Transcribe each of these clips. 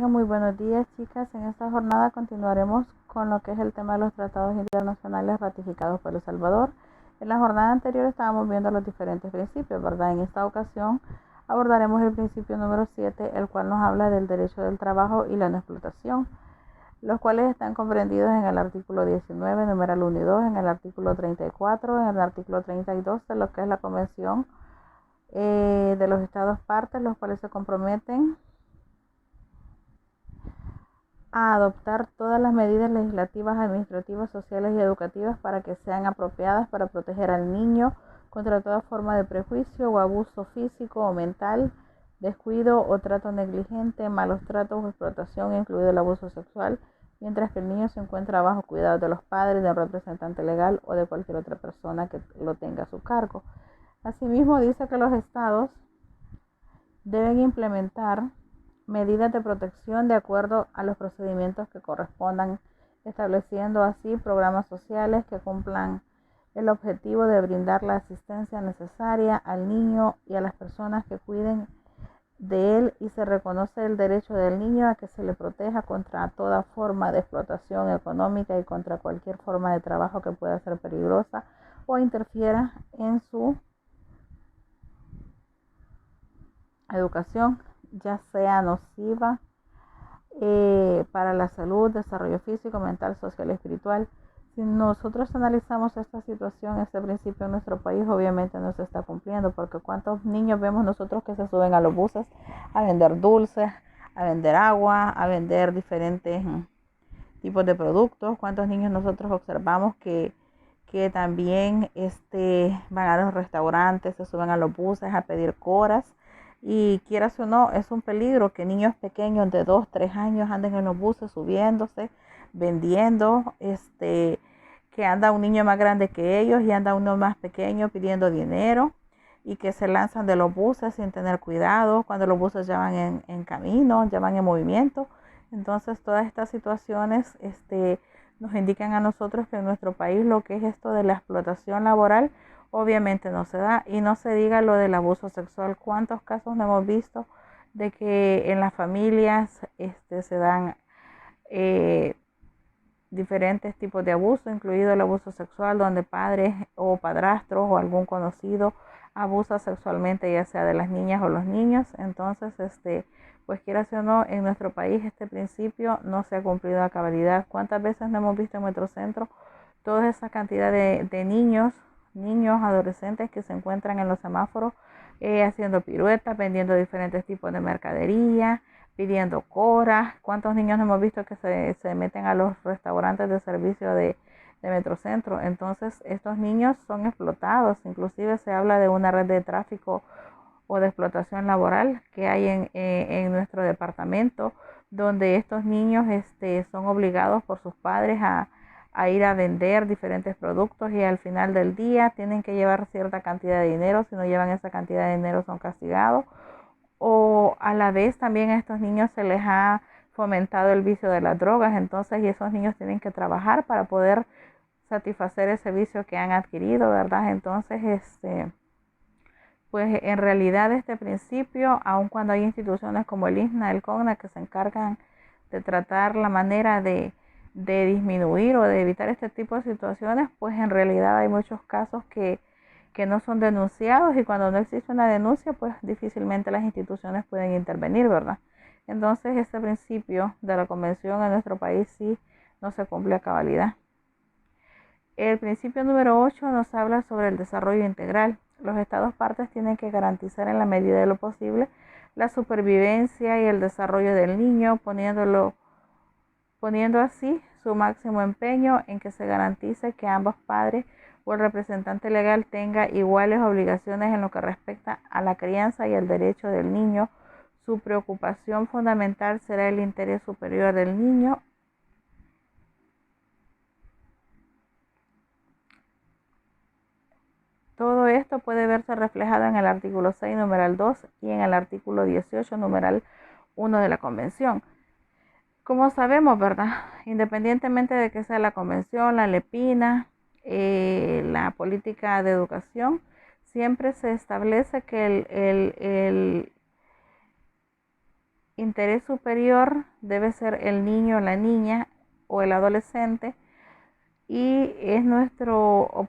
Tengan muy buenos días, chicas. En esta jornada continuaremos con lo que es el tema de los tratados internacionales ratificados por El Salvador. En la jornada anterior estábamos viendo los diferentes principios, ¿verdad? En esta ocasión abordaremos el principio número 7, el cual nos habla del derecho del trabajo y la no explotación, los cuales están comprendidos en el artículo 19, numeral 1 y 2, en el artículo 34, en el artículo 32 de lo que es la Convención de los Estados partes, los cuales se comprometen a adoptar todas las medidas legislativas, administrativas, sociales y educativas para que sean apropiadas para proteger al niño contra toda forma de prejuicio o abuso físico o mental, descuido o trato negligente, malos tratos o explotación, incluido el abuso sexual, mientras que el niño se encuentra bajo cuidado de los padres, de un representante legal o de cualquier otra persona que lo tenga a su cargo. Asimismo, dice que los estados deben implementar medidas de protección de acuerdo a los procedimientos que correspondan, estableciendo así programas sociales que cumplan el objetivo de brindar la asistencia necesaria al niño y a las personas que cuiden de él, y se reconoce el derecho del niño a que se le proteja contra toda forma de explotación económica y contra cualquier forma de trabajo que pueda ser peligrosa o interfiera en su educación, ya sea nociva para la salud, desarrollo físico, mental, social y espiritual. Si nosotros analizamos esta situación, este principio en nuestro país obviamente no se está cumpliendo, porque cuántos niños vemos nosotros que se suben a los buses a vender dulces, a vender agua, a vender diferentes tipos de productos. Cuántos niños nosotros observamos que también van a los restaurantes, se suben a los buses a pedir coras. Y quieras o no, es un peligro que niños pequeños de 2, 3 años anden en los buses subiéndose, vendiendo, que anda un niño más grande que ellos y anda uno más pequeño pidiendo dinero, y que se lanzan de los buses sin tener cuidado cuando los buses ya van en camino, ya van en movimiento. Entonces todas estas situaciones nos indican a nosotros que en nuestro país lo que es esto de la explotación laboral obviamente no se da, y no se diga lo del abuso sexual. ¿Cuántos casos no hemos visto de que en las familias se dan diferentes tipos de abuso, incluido el abuso sexual, donde padres o padrastros o algún conocido abusa sexualmente, ya sea de las niñas o los niños? Entonces, pues quieras o no, en nuestro país este principio no se ha cumplido a cabalidad. ¿Cuántas veces no hemos visto en Metrocentro toda esa cantidad de niños, adolescentes que se encuentran en los semáforos haciendo piruetas, vendiendo diferentes tipos de mercadería, pidiendo coras? ¿Cuántos niños hemos visto que se meten a los restaurantes de servicio de Metrocentro? Entonces estos niños son explotados. Inclusive se habla de una red de tráfico o de explotación laboral que hay en nuestro departamento, donde estos niños son obligados por sus padres a ir a vender diferentes productos, y al final del día tienen que llevar cierta cantidad de dinero. Si no llevan esa cantidad de dinero son castigados. O a la vez también a estos niños se les ha fomentado el vicio de las drogas, entonces, y esos niños tienen que trabajar para poder satisfacer ese vicio que han adquirido, ¿verdad? Entonces, pues en realidad este principio, aun cuando hay instituciones como el ISNA, el CONA, que se encargan de tratar la manera de disminuir o de evitar este tipo de situaciones, pues en realidad hay muchos casos que no son denunciados, y cuando no existe una denuncia, pues difícilmente las instituciones pueden intervenir, ¿verdad? Entonces este principio de la convención en nuestro país sí no se cumple a cabalidad. El principio número 8 nos habla sobre el desarrollo integral. Los estados partes tienen que garantizar en la medida de lo posible la supervivencia y el desarrollo del niño, poniendo así su máximo empeño en que se garantice que ambos padres o el representante legal tenga iguales obligaciones en lo que respecta a la crianza y el derecho del niño. Su preocupación fundamental será el interés superior del niño. Todo esto puede verse reflejado en el artículo 6, numeral 2, y en el artículo 18, numeral 1 de la Convención. Como sabemos, ¿verdad? Independientemente de que sea la Convención, la LEPINA, la política de educación, siempre se establece que interés superior debe ser el niño, la niña o el adolescente, y es nuestro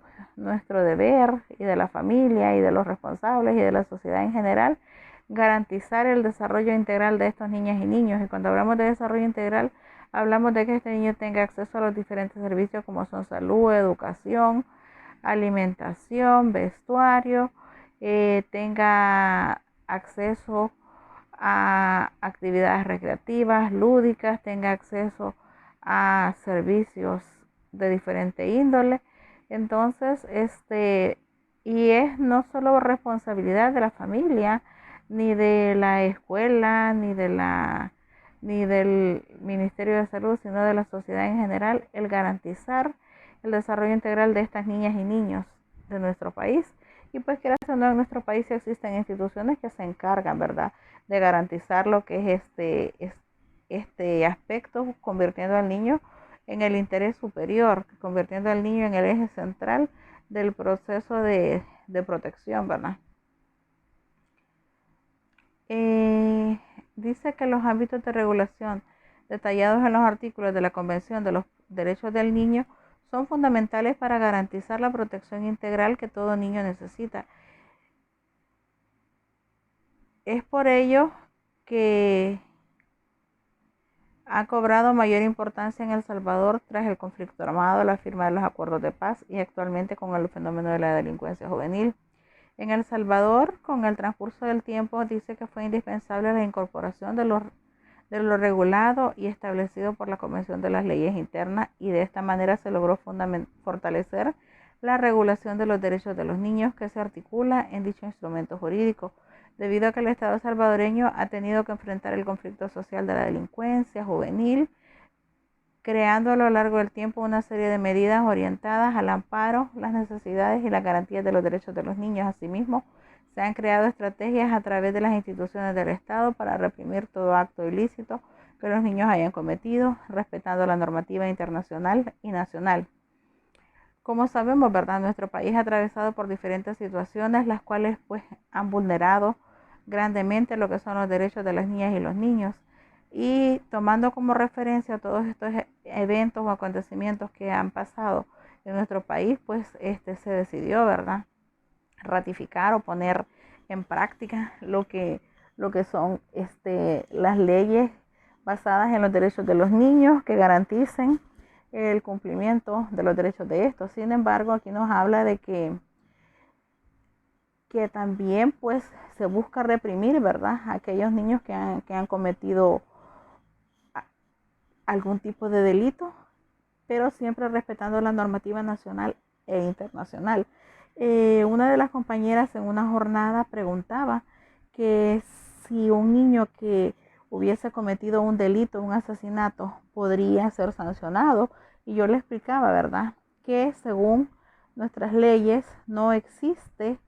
deber y de la familia y de los responsables y de la sociedad en general garantizar el desarrollo integral de estos niñas y niños. Y cuando hablamos de desarrollo integral, hablamos de que este niño tenga acceso a los diferentes servicios como son salud, educación, alimentación, vestuario, tenga acceso a actividades recreativas, lúdicas, tenga acceso a servicios de diferente índole. Entonces, y es no solo responsabilidad de la familia, ni de la escuela, ni del Ministerio de Salud, sino de la sociedad en general, el garantizar el desarrollo integral de estas niñas y niños de nuestro país. Y pues que en nuestro país existen instituciones que se encargan, ¿verdad?, de garantizar lo que es este aspecto, convirtiendo al niño en el interés superior, convirtiendo al niño en el eje central del proceso de protección, ¿verdad? Eh, Dice que los ámbitos de regulación detallados en los artículos de la Convención de los Derechos del Niño son fundamentales para garantizar la protección integral que todo niño necesita. Es por ello que ha cobrado mayor importancia en El Salvador tras el conflicto armado, la firma de los acuerdos de paz y actualmente con el fenómeno de la delincuencia juvenil. En El Salvador, con el transcurso del tiempo, dice que fue indispensable la incorporación de lo regulado y establecido por la Convención de las Leyes Internas, y de esta manera se logró fortalecer la regulación de los derechos de los niños que se articula en dicho instrumento jurídico, debido a que el Estado salvadoreño ha tenido que enfrentar el conflicto social de la delincuencia juvenil, creando a lo largo del tiempo una serie de medidas orientadas al amparo, las necesidades y las garantías de los derechos de los niños. Asimismo, se han creado estrategias a través de las instituciones del Estado para reprimir todo acto ilícito que los niños hayan cometido, respetando la normativa internacional y nacional. Como sabemos, ¿verdad?, nuestro país ha atravesado por diferentes situaciones, las cuales pues han vulnerado grandemente lo que son los derechos de las niñas y los niños. Y tomando como referencia todos estos eventos o acontecimientos que han pasado en nuestro país, pues se decidió, ¿verdad?, ratificar o poner en práctica lo que son las leyes basadas en los derechos de los niños, que garanticen el cumplimiento de los derechos de estos. Sin embargo, aquí nos habla de que también pues se busca reprimir, ¿verdad?, a aquellos niños que han cometido algún tipo de delito, pero siempre respetando la normativa nacional e internacional. Una de las compañeras en una jornada preguntaba que si un niño que hubiese cometido un delito, un asesinato, podría ser sancionado, y yo le explicaba, ¿verdad?, que según nuestras leyes no existe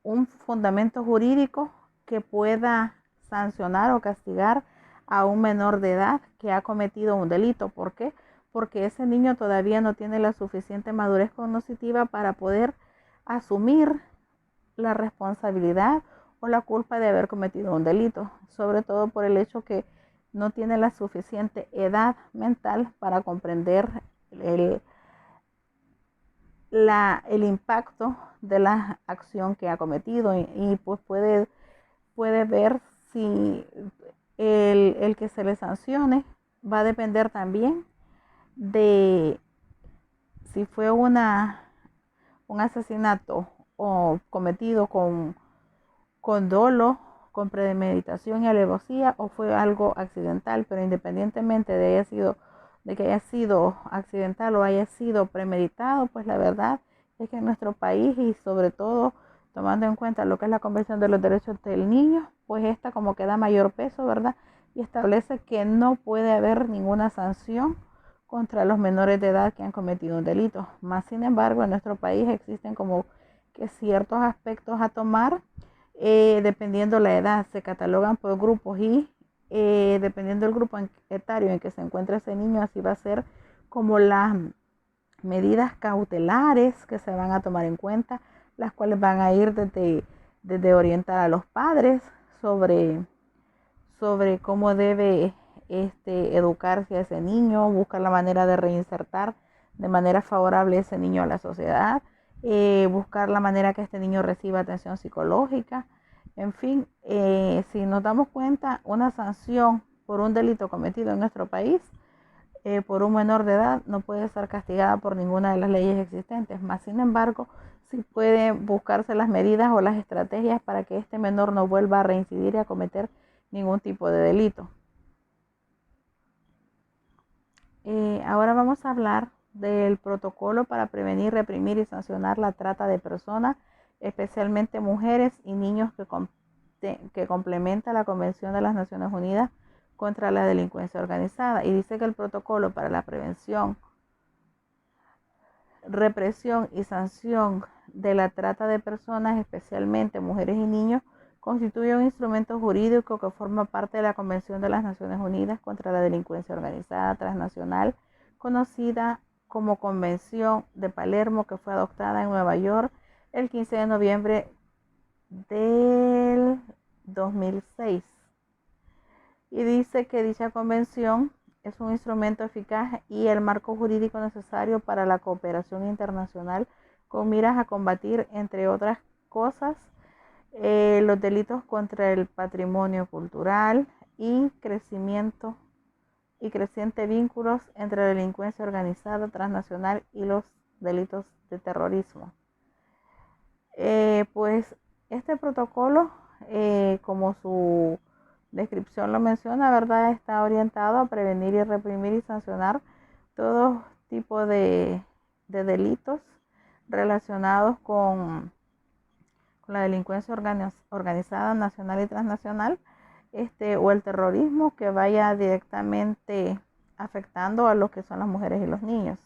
un fundamento jurídico que pueda sancionar o castigar a un menor de edad que ha cometido un delito. ¿Por qué? Porque ese niño todavía no tiene la suficiente madurez cognitiva para poder asumir la responsabilidad o la culpa de haber cometido un delito, sobre todo por el hecho que no tiene la suficiente edad mental para comprender el impacto de la acción que ha cometido, y pues puede ver si el que se le sancione va a depender también de si fue un asesinato o cometido con dolo, con premeditación y alevosía, o fue algo accidental. Pero independientemente de que haya sido accidental o haya sido premeditado, pues la verdad es que en nuestro país, y sobre todo tomando en cuenta lo que es la Convención de los Derechos del Niño, pues esta como que da mayor peso, ¿verdad?, y establece que no puede haber ninguna sanción contra los menores de edad que han cometido un delito. Más sin embargo, en nuestro país existen como que ciertos aspectos a tomar, dependiendo la edad, se catalogan por grupos, y dependiendo del grupo etario en que se encuentra ese niño, así va a ser como las medidas cautelares que se van a tomar en cuenta, las cuales van a ir desde orientar a los padres sobre cómo debe educarse a ese niño, buscar la manera de reinsertar de manera favorable a ese niño a la sociedad, buscar la manera que este niño reciba atención psicológica. En fin, si nos damos cuenta, una sanción por un delito cometido en nuestro país por un menor de edad no puede ser castigada por ninguna de las leyes existentes. Más sin embargo, sí pueden buscarse las medidas o las estrategias para que este menor no vuelva a reincidir y a cometer ningún tipo de delito. Ahora vamos a hablar del protocolo para prevenir, reprimir y sancionar la trata de personas, especialmente mujeres y niños que complementa la Convención de las Naciones Unidas contra la delincuencia organizada, y dice que el protocolo para la prevención, represión y sanción de la trata de personas, especialmente mujeres y niños, constituye un instrumento jurídico que forma parte de la Convención de las Naciones Unidas contra la delincuencia organizada transnacional, conocida como Convención de Palermo, que fue adoptada en Nueva York el 15 de noviembre del 2006. Y dice que dicha convención es un instrumento eficaz y el marco jurídico necesario para la cooperación internacional con miras a combatir, entre otras cosas, los delitos contra el patrimonio cultural y creciente vínculos entre la delincuencia organizada transnacional y los delitos de terrorismo. Pues este protocolo, como su descripción lo menciona, ¿verdad?, está orientado a prevenir y reprimir y sancionar todo tipo de delitos relacionados con la delincuencia organizada nacional y transnacional, o el terrorismo que vaya directamente afectando a lo que son las mujeres y los niños.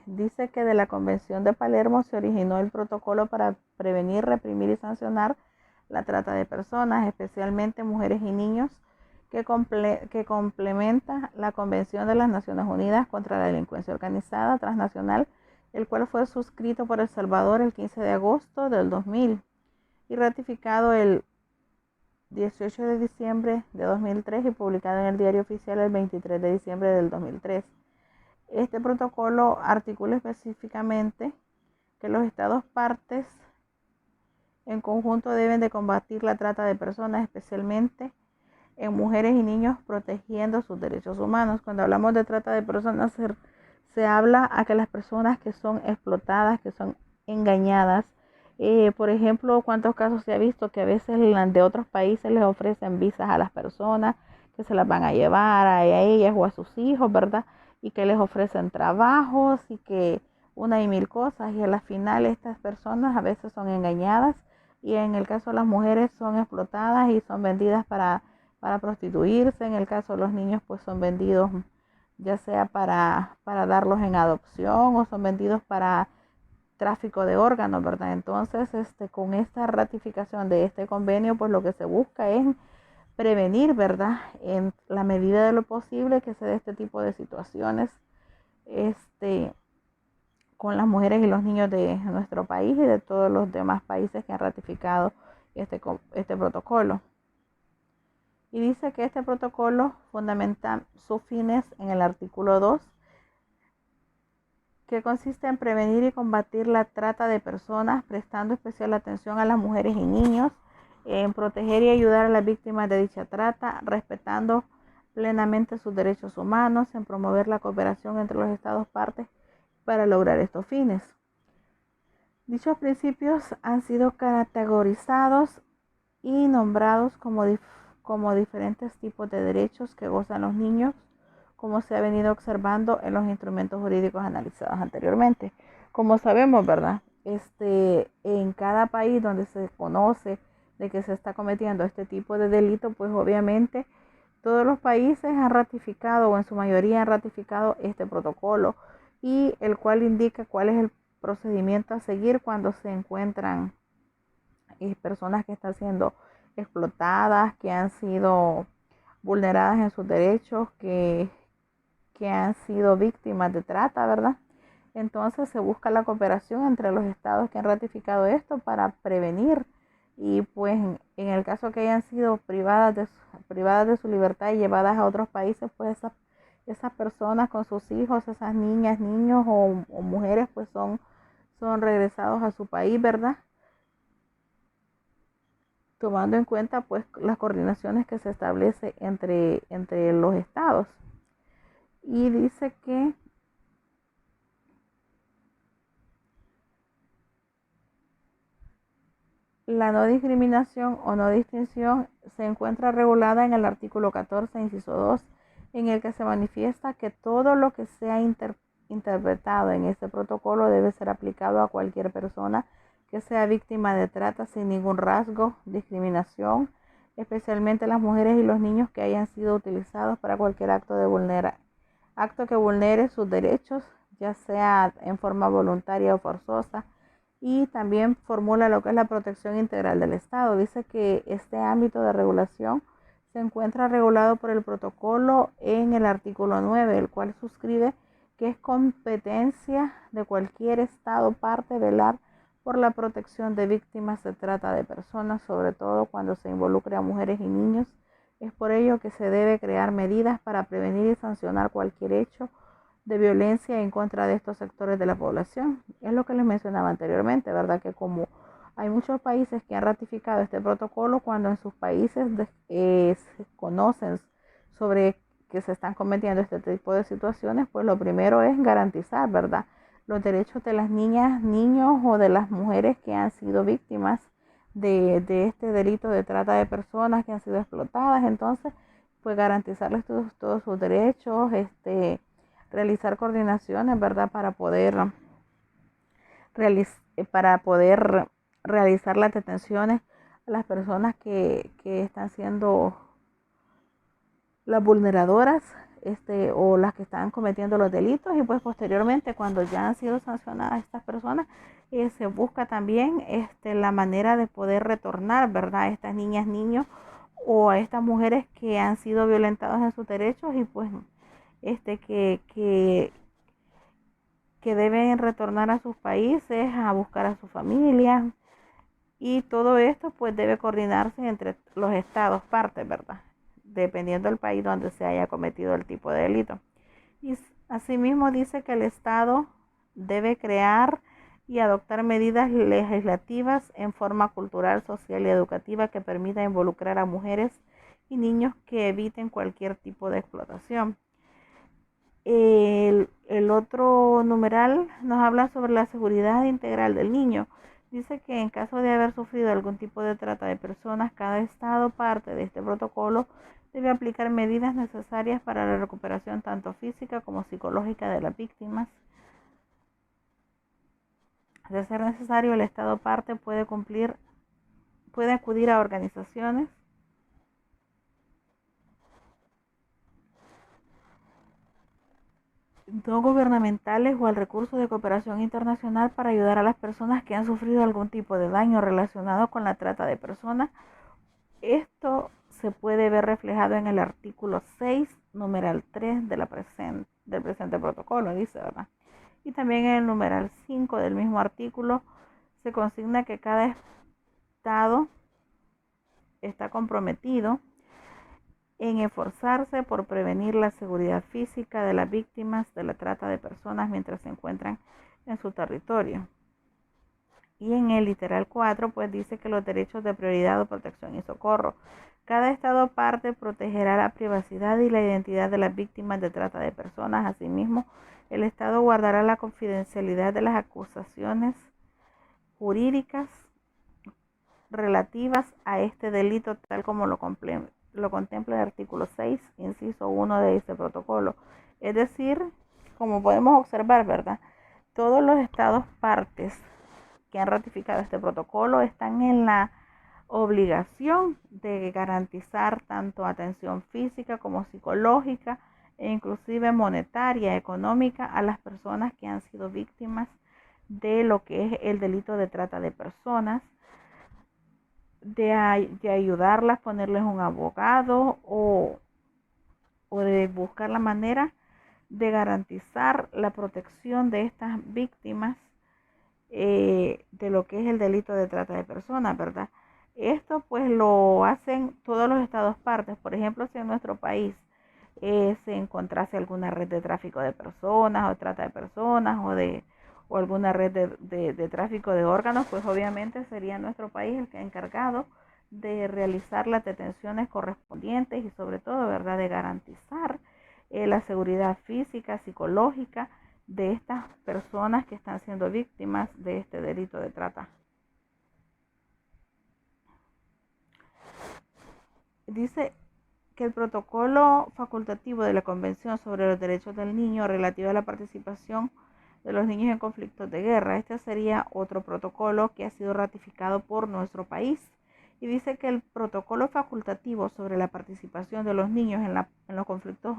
Dice que de la Convención de Palermo se originó el protocolo para prevenir, reprimir y sancionar la trata de personas, especialmente mujeres y niños, que complementa la Convención de las Naciones Unidas contra la delincuencia organizada transnacional, el cual fue suscrito por El Salvador el 15 de agosto del 2000 y ratificado el 18 de diciembre de 2003 y publicado en el Diario Oficial el 23 de diciembre del 2003. Este protocolo articula específicamente que los Estados partes en conjunto deben de combatir la trata de personas, especialmente en mujeres y niños, protegiendo sus derechos humanos. Cuando hablamos de trata de personas, se habla a que las personas que son explotadas, que son engañadas, por ejemplo, cuántos casos se ha visto que a veces de otros países les ofrecen visas a las personas, que se las van a llevar a ellas o a sus hijos, ¿verdad? Y que les ofrecen trabajos y que una y mil cosas, y a la final estas personas a veces son engañadas, y en el caso de las mujeres son explotadas y son vendidas para prostituirse. En el caso de los niños, pues son vendidos ya sea para darlos en adopción o son vendidos para tráfico de órganos, ¿verdad? Entonces, con esta ratificación de este convenio, pues lo que se busca es prevenir, ¿verdad?, en la medida de lo posible que se dé este tipo de situaciones con las mujeres y los niños de nuestro país y de todos los demás países que han ratificado este protocolo. Y dice que este protocolo fundamenta sus fines en el artículo 2, que consiste en prevenir y combatir la trata de personas, prestando especial atención a las mujeres y niños, en proteger y ayudar a las víctimas de dicha trata, respetando plenamente sus derechos humanos, en promover la cooperación entre los Estados partes para lograr estos fines. Dichos principios han sido categorizados y nombrados como diferentes tipos de derechos que gozan los niños, como se ha venido observando en los instrumentos jurídicos analizados anteriormente. Como sabemos, ¿verdad?, en cada país donde se conoce de que se está cometiendo este tipo de delito, pues obviamente todos los países han ratificado, o en su mayoría han ratificado este protocolo, y el cual indica cuál es el procedimiento a seguir cuando se encuentran personas que están siendo explotadas, que han sido vulneradas en sus derechos, que han sido víctimas de trata, ¿verdad? Entonces se busca la cooperación entre los estados que han ratificado esto para prevenir y pues en el caso que hayan sido privadas de su libertad y llevadas a otros países, pues esas personas con sus hijos, esas niñas, niños o mujeres, pues son regresados a su país, ¿verdad? Tomando en cuenta pues las coordinaciones que se establece entre los estados. Y dice que la no discriminación o no distinción se encuentra regulada en el artículo 14, inciso 2, en el que se manifiesta que todo lo que sea interpretado en este protocolo debe ser aplicado a cualquier persona que sea víctima de trata sin ningún rasgo, discriminación, especialmente las mujeres y los niños que hayan sido utilizados para cualquier acto que vulnere sus derechos, ya sea en forma voluntaria o forzosa, y también formula lo que es la protección integral del Estado. Dice que este ámbito de regulación se encuentra regulado por el protocolo en el artículo 9, el cual suscribe que es competencia de cualquier Estado parte velar por la protección de víctimas de trata de personas, sobre todo cuando se involucre a mujeres y niños. Es por ello que se debe crear medidas para prevenir y sancionar cualquier hecho de violencia en contra de estos sectores de la población. Es lo que les mencionaba anteriormente, ¿verdad? Que como hay muchos países que han ratificado este protocolo, cuando en sus países se conocen sobre que se están cometiendo este tipo de situaciones, pues lo primero es garantizar, ¿verdad?, los derechos de las niñas, niños o de las mujeres que han sido víctimas de este delito de trata de personas, que han sido explotadas. Entonces, pues garantizarles todos sus derechos, realizar coordinaciones, ¿verdad?, para poder realizar las detenciones a las personas que están siendo las vulneradoras, o las que están cometiendo los delitos. Y pues posteriormente, cuando ya han sido sancionadas estas personas, se busca también la manera de poder retornar, ¿verdad?, a estas niñas, niños o a estas mujeres que han sido violentadas en sus derechos, y pues este que, que, que deben retornar a sus países a buscar a su familia. Y todo esto pues debe coordinarse entre los estados partes, ¿verdad?, dependiendo del país donde se haya cometido el tipo de delito. Y asimismo dice que el Estado debe crear y adoptar medidas legislativas en forma cultural, social y educativa que permita involucrar a mujeres y niños que eviten cualquier tipo de explotación. El otro numeral nos habla sobre la seguridad integral del niño. Dice que en caso de haber sufrido algún tipo de trata de personas, cada estado parte de este protocolo debe aplicar medidas necesarias para la recuperación tanto física como psicológica de las víctimas. De ser necesario, el estado parte puede acudir a organizaciones no gubernamentales o al recurso de cooperación internacional para ayudar a las personas que han sufrido algún tipo de daño relacionado con la trata de personas. Esto se puede ver reflejado en el artículo 6, numeral 3 del presente protocolo, dice, ¿verdad? Y también en el numeral 5 del mismo artículo se consigna que cada estado está comprometido en esforzarse por prevenir la seguridad física de las víctimas de la trata de personas mientras se encuentran en su territorio. Y en el literal 4 pues dice que los derechos de prioridad o protección y socorro. Cada estado parte protegerá la privacidad y la identidad de las víctimas de trata de personas. Asimismo, el estado guardará la confidencialidad de las acusaciones jurídicas relativas a este delito, tal como lo contempla el artículo 6, inciso 1 de este protocolo. Es decir, como podemos observar, ¿verdad?, todos los estados partes que han ratificado este protocolo están en la obligación de garantizar tanto atención física como psicológica e inclusive monetaria, económica, a las personas que han sido víctimas de lo que es el delito de trata de personas, de ayudarlas, ponerles un abogado o de buscar la manera de garantizar la protección de estas víctimas de lo que es el delito de trata de personas, ¿verdad? Esto pues lo hacen todos los estados partes. Por ejemplo, si en nuestro país se encontrase alguna red de tráfico de personas o trata de personas o alguna red de tráfico de órganos, pues obviamente sería nuestro país el que encargado de realizar las detenciones correspondientes y sobre todo, ¿verdad?, de garantizar la seguridad física, psicológica de estas personas que están siendo víctimas de este delito de trata. Dice que el protocolo facultativo de la Convención sobre los Derechos del Niño relativo a la participación de los niños en conflictos de guerra, este sería otro protocolo que ha sido ratificado por nuestro país. Y dice que el protocolo facultativo sobre la participación de los niños en los conflictos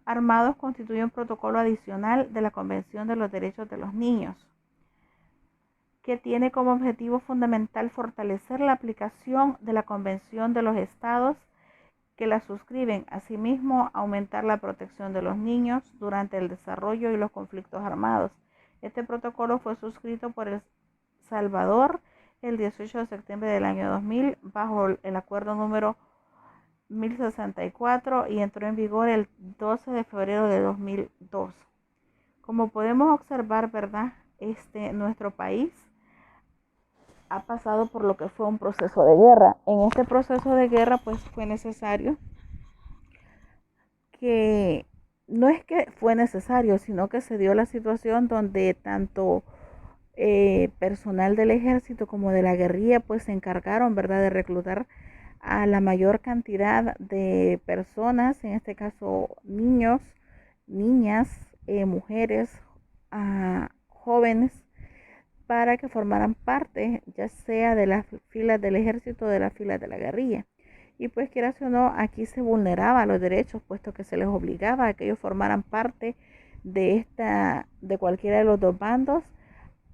armados constituye un protocolo adicional de la Convención de los Derechos de los Niños, que tiene como objetivo fundamental fortalecer la aplicación de la Convención de los Estados que la suscriben, asimismo aumentar la protección de los niños durante el desarrollo y los conflictos armados. Este protocolo fue suscrito por El Salvador el 18 de septiembre del año 2000 bajo el acuerdo número 1064 y entró en vigor el 12 de febrero de 2002. Como podemos observar, ¿verdad? Nuestro país ha pasado por lo que fue un proceso de guerra. En este proceso de guerra, pues fue necesario que, no es que fue necesario, sino que se dio la situación donde tanto personal del ejército como de la guerrilla, pues se encargaron, ¿verdad?, de reclutar a la mayor cantidad de personas, en este caso niños, niñas, mujeres, jóvenes, para que formaran parte ya sea de las filas del ejército o de las filas de la guerrilla. Y pues quieras o no, aquí se vulneraba los derechos, puesto que se les obligaba a que ellos formaran parte de cualquiera de los dos bandos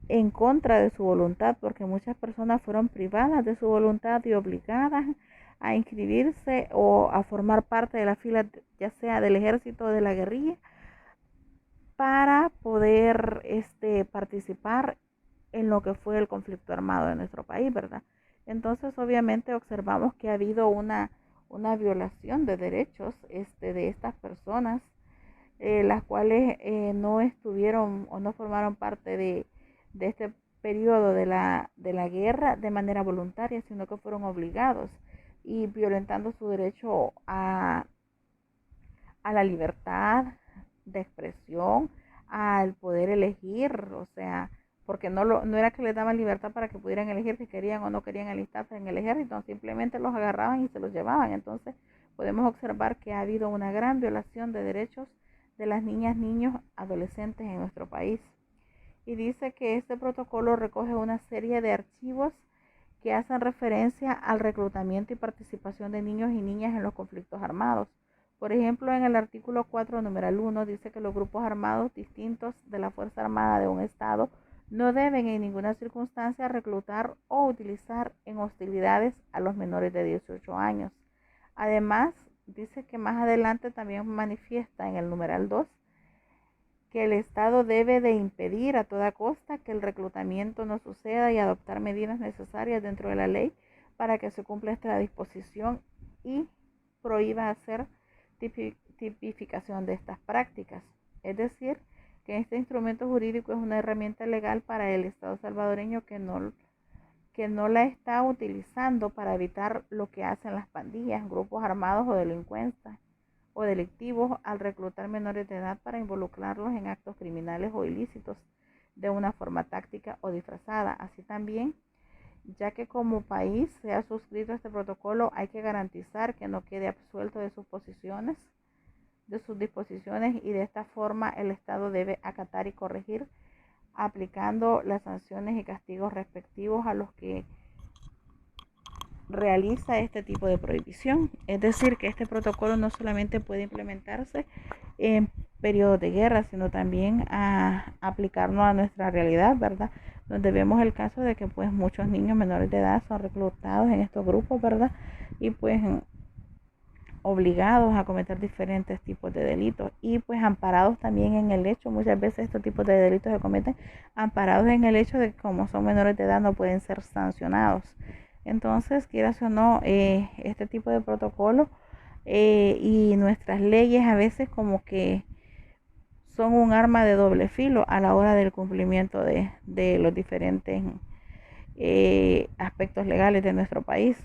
en contra de su voluntad, porque muchas personas fueron privadas de su voluntad y obligadas a inscribirse o a formar parte de la fila, ya sea del ejército o de la guerrilla, para poder participar en lo que fue el conflicto armado de nuestro país, ¿verdad? Entonces, obviamente observamos que ha habido una violación de derechos de estas personas, las cuales no estuvieron o no formaron parte de este periodo de la guerra de manera voluntaria, sino que fueron obligados y violentando su derecho a la libertad de expresión, al poder elegir, o sea, porque no era que les daban libertad para que pudieran elegir si querían o no querían alistarse en el ejército, simplemente los agarraban y se los llevaban. Entonces podemos observar que ha habido una gran violación de derechos de las niñas, niños, adolescentes en nuestro país. Y dice que este protocolo recoge una serie de archivos que hacen referencia al reclutamiento y participación de niños y niñas en los conflictos armados. Por ejemplo, en el artículo 4, numeral 1, dice que los grupos armados distintos de la Fuerza Armada de un Estado no deben en ninguna circunstancia reclutar o utilizar en hostilidades a los menores de 18 años. Además, dice que más adelante también manifiesta en el numeral 2 que el Estado debe de impedir a toda costa que el reclutamiento no suceda y adoptar medidas necesarias dentro de la ley para que se cumpla esta disposición y prohíba hacer tipificación de estas prácticas. Es decir, que este instrumento jurídico es una herramienta legal para el Estado salvadoreño que no la está utilizando para evitar lo que hacen las pandillas, grupos armados o delincuentes o delictivos al reclutar menores de edad para involucrarlos en actos criminales o ilícitos de una forma táctica o disfrazada. Así también, ya que como país se ha suscrito este protocolo, hay que garantizar que no quede absuelto de sus posiciones, de sus disposiciones, y de esta forma el Estado debe acatar y corregir aplicando las sanciones y castigos respectivos a los que realiza este tipo de prohibición. Es decir, que este protocolo no solamente puede implementarse en periodos de guerra, sino también a aplicarnos a nuestra realidad, ¿verdad? Donde vemos el caso de que pues muchos niños menores de edad son reclutados en estos grupos, ¿verdad? Y pues obligados a cometer diferentes tipos de delitos y pues amparados también en el hecho, muchas veces estos tipos de delitos se cometen amparados en el hecho de que como son menores de edad no pueden ser sancionados. Entonces, quieras o no, este tipo de protocolo y nuestras leyes a veces como que son un arma de doble filo a la hora del cumplimiento de los diferentes aspectos legales de nuestro país.